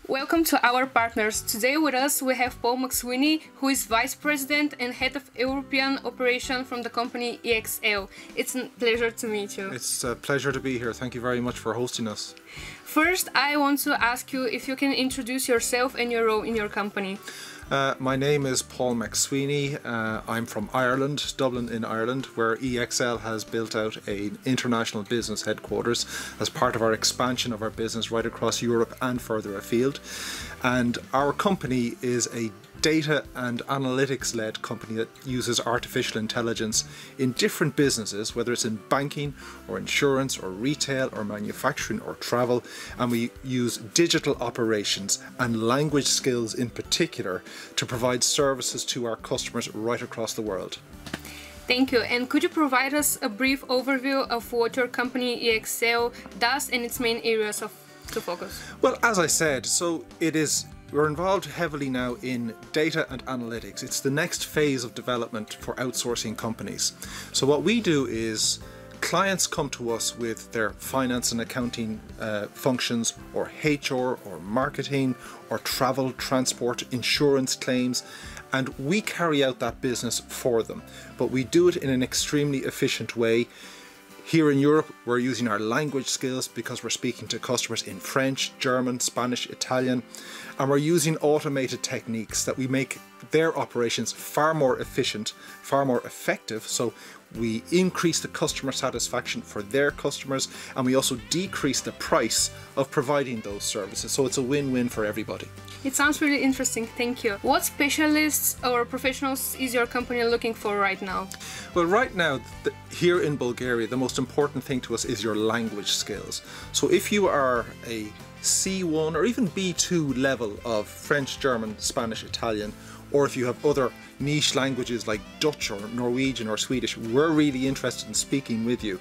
Welcome to our partners. Today with us we have Pol МакСуини, who is Vice President and Head of European Operation from the company EXL. It's a pleasure to meet you. It's a pleasure to be here. Thank you very much for hosting us. First, I want to ask you if you can introduce yourself and your role in your company. My name is Pol МакСуини. I'm from Ireland, Dublin in Ireland, where EXL has built out an international business headquarters as part of our expansion of our business right across Europe and further afield. And our company is a data and analytics-led company that uses artificial intelligence in different businesses, whether it's in banking or insurance or retail or manufacturing or travel, and we use digital operations and language skills in particular to provide services to our customers right across the world. Thank you. And could you provide us a brief overview of what your company EXL does and its main areas to focus? Well, as I said, we're involved heavily now in data and analytics. It's the next phase of development for outsourcing companies. So what we do is clients come to us with their finance and accounting functions, or HR or marketing or travel, transport, insurance claims, and we carry out that business for them. But we do it in an extremely efficient way. Here in Europe, we're using our language skills because we're speaking to customers in French, German, Spanish, Italian, and we're using automated techniques that we make their operations far more efficient, far more effective. So we increase the customer satisfaction for their customers, and we also decrease the price of providing those services. So it's a win-win for everybody. It sounds really interesting. Thank you. What specialists or professionals is your company looking for right now? Well, right now, here in Bulgaria, the most important thing to us is your language skills. So if you are a C1 or even B2 level of French, German, Spanish, Italian, or if you have other niche languages like Dutch or Norwegian or Swedish, we're really interested in speaking with you.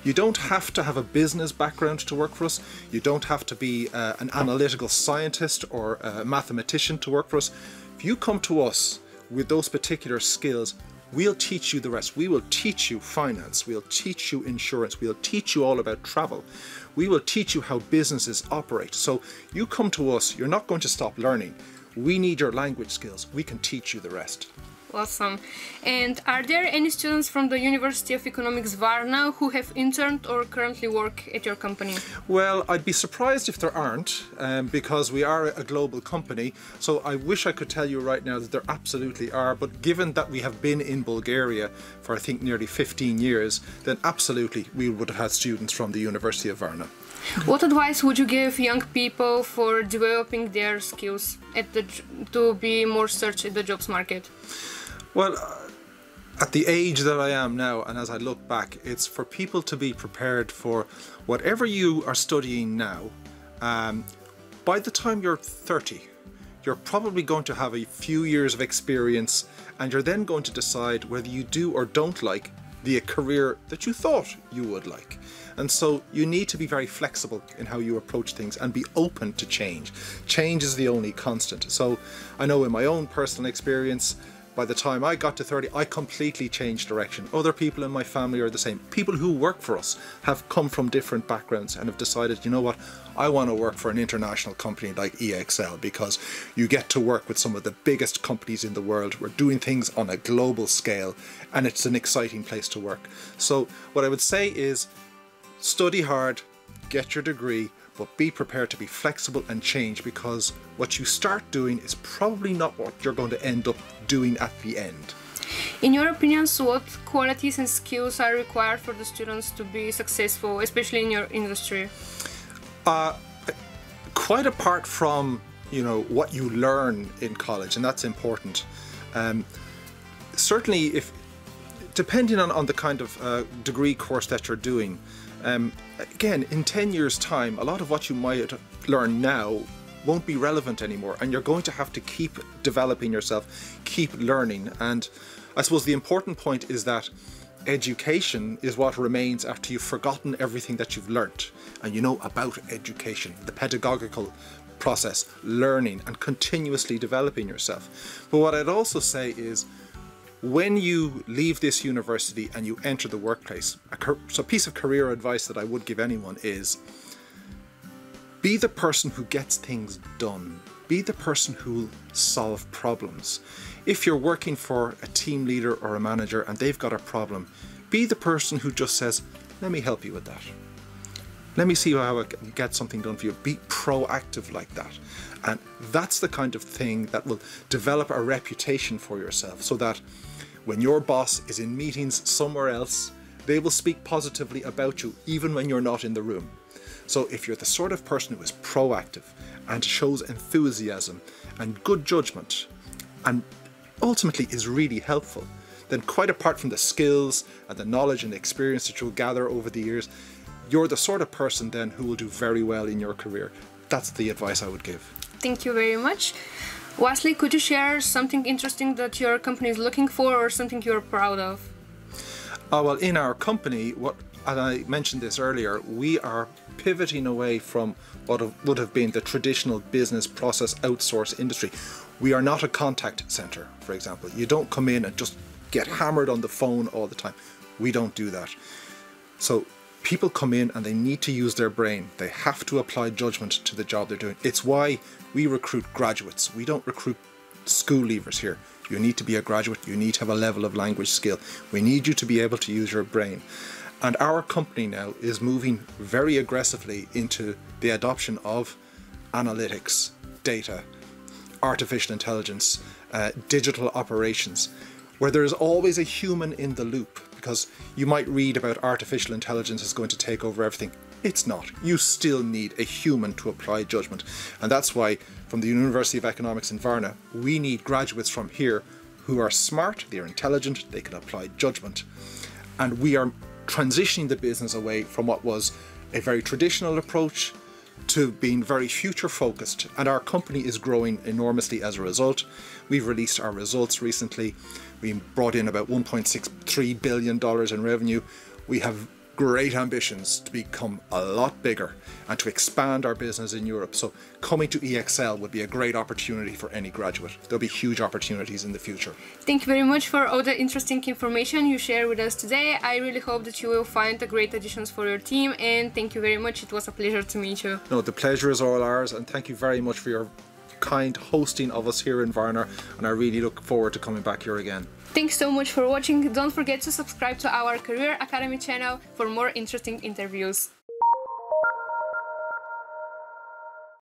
You don't have to have a business background to work for us. You don't have to be an analytical scientist or a mathematician to work for us. If you come to us with those particular skills, we'll teach you the rest. We will teach you finance. We'll teach you insurance. We'll teach you all about travel. We will teach you how businesses operate. So you come to us, you're not going to stop learning. We need your language skills. We can teach you the rest. Awesome. And are there any students from the University of Economics Varna who have interned or currently work at your company? Well, I'd be surprised if there aren't, because we are a global company. So I wish I could tell you right now that there absolutely are, but given that we have been in Bulgaria for I think nearly 15 years, then absolutely we would have had students from the University of Varna. What advice would you give young people for developing their skills to be more search in the jobs market? Well, at the age that I am now, and as I look back, it's for people to be prepared for whatever you are studying now. By the time you're 30, you're probably going to have a few years of experience, and you're then going to decide whether you do or don't like the career that you thought you would like. And so you need to be very flexible in how you approach things and be open to change. Change is the only constant. So I know in my own personal experience, by the time I got to 30, I completely changed direction. Other people in my family are the same. People who work for us have come from different backgrounds and have decided, you know what, I want to work for an international company like EXL because you get to work with some of the biggest companies in the world. We're doing things on a global scale and it's an exciting place to work. So what I would say is study hard, get your degree, but be prepared to be flexible and change, because what you start doing is probably not what you're going to end up doing at the end. In your opinions, what qualities and skills are required for the students to be successful, especially in your industry? Quite apart from, what you learn in college, and that's important. Certainly, depending on the kind of degree course that you're doing, again, in 10 years' time, a lot of what you might learn now won't be relevant anymore, and you're going to have to keep developing yourself, keep learning. And I suppose the important point is that education is what remains after you've forgotten everything that you've learnt and you know about education, the pedagogical process, learning and continuously developing yourself. But what I'd also say is, when you leave this university and you enter the workplace, a piece of career advice that I would give anyone is Be the person who gets things done. Be the person who solve problems. If you're working for a team leader or a manager and they've got a problem, be the person who just says, let me help you with that. Let me see how I can get something done for you. Be proactive like that. And that's the kind of thing that will develop a reputation for yourself, so that when your boss is in meetings somewhere else, they will speak positively about you even when you're not in the room. So if you're the sort of person who is proactive and shows enthusiasm and good judgment and ultimately is really helpful, then quite apart from the skills and the knowledge and the experience that you'll gather over the years, you're the sort of person then who will do very well in your career. That's the advice I would give. Thank you very much. Lastly, could you share something interesting that your company is looking for or something you're proud of? Well, in our company, and I mentioned this earlier, we are pivoting away from what would have been the traditional business process outsource industry. We are not a contact center, for example. You don't come in and just get hammered on the phone all the time. We don't do that. So people come in and they need to use their brain. They have to apply judgment to the job they're doing. It's why we recruit graduates. We don't recruit school leavers here. You need to be a graduate. You need to have a level of language skill. We need you to be able to use your brain. And our company now is moving very aggressively into the adoption of analytics, data, artificial intelligence, digital operations, where there is always a human in the loop, because you might read about artificial intelligence is going to take over everything. It's not. You still need a human to apply judgment. And that's why from the University of Economics in Varna, we need graduates from here who are smart, they're intelligent, they can apply judgment. And we are transitioning the business away from what was a very traditional approach to being very future focused, and our company is growing enormously as a result. We've released our results recently. We brought in about $1.63 billion in revenue. We have great ambitions to become a lot bigger and to expand our business in Europe. So coming to EXL would be a great opportunity for any graduate. There'll be huge opportunities in the future. Thank you very much for all the interesting information you shared with us today. I really hope that you will find a great additions for your team, and thank you very much. It was a pleasure to meet you. No, the pleasure is all ours, and thank you very much for your kind hosting of us here in Varna, and I really look forward to coming back here again. Thanks so much for watching. Don't forget to subscribe to our Career Academy channel for more interesting interviews.